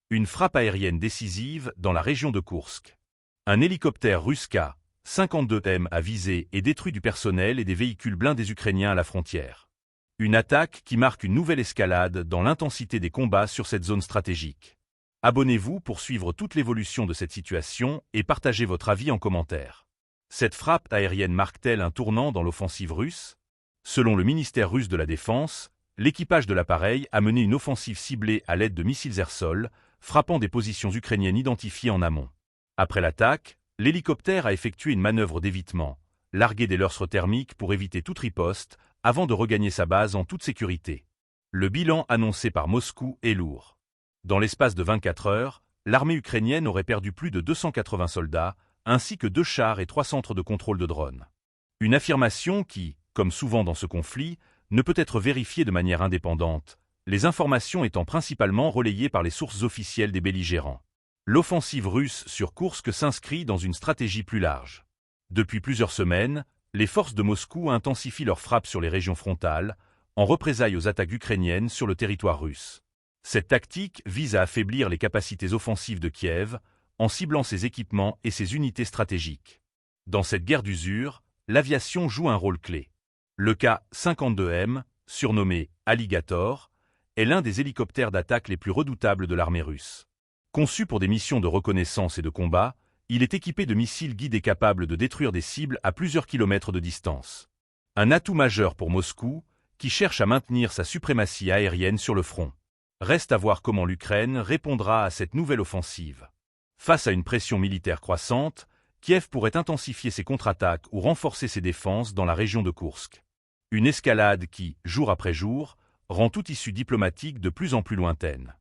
Une frappe aérienne décisive dans la région de Koursk. Un hélicoptère russe K-52M a visé et détruit du personnel et des véhicules blindés ukrainiens à la frontière. Une attaque qui marque une nouvelle escalade dans l'intensité des combats sur cette zone stratégique. Abonnez-vous pour suivre toute l'évolution de cette situation et partagez votre avis en commentaire. Cette frappe aérienne marque-t-elle un tournant dans l'offensive russe? Selon le ministère russe de la Défense, l'équipage de l'appareil a mené une offensive ciblée à l'aide de missiles air-sol, frappant des positions ukrainiennes identifiées en amont. Après l'attaque, l'hélicoptère a effectué une manœuvre d'évitement, largué des leurres thermiques pour éviter toute riposte, avant de regagner sa base en toute sécurité. Le bilan annoncé par Moscou est lourd. Dans l'espace de 24 heures, l'armée ukrainienne aurait perdu plus de 280 soldats, ainsi que 2 chars et 3 centres de contrôle de drones. Une affirmation qui, comme souvent dans ce conflit, ne peut être vérifiée de manière indépendante, les informations étant principalement relayées par les sources officielles des belligérants. L'offensive russe sur Koursk s'inscrit dans une stratégie plus large. Depuis plusieurs semaines, les forces de Moscou intensifient leurs frappes sur les régions frontales, en représailles aux attaques ukrainiennes sur le territoire russe. Cette tactique vise à affaiblir les capacités offensives de Kiev, en ciblant ses équipements et ses unités stratégiques. Dans cette guerre d'usure, l'aviation joue un rôle clé. Le K-52M, surnommé Alligator, est l'un des hélicoptères d'attaque les plus redoutables de l'armée russe. Conçu pour des missions de reconnaissance et de combat, il est équipé de missiles guidés capables de détruire des cibles à plusieurs kilomètres de distance. Un atout majeur pour Moscou, qui cherche à maintenir sa suprématie aérienne sur le front. Reste à voir comment l'Ukraine répondra à cette nouvelle offensive. Face à une pression militaire croissante, Kiev pourrait intensifier ses contre-attaques ou renforcer ses défenses dans la région de Koursk. Une escalade qui, jour après jour, rend toute issue diplomatique de plus en plus lointaine.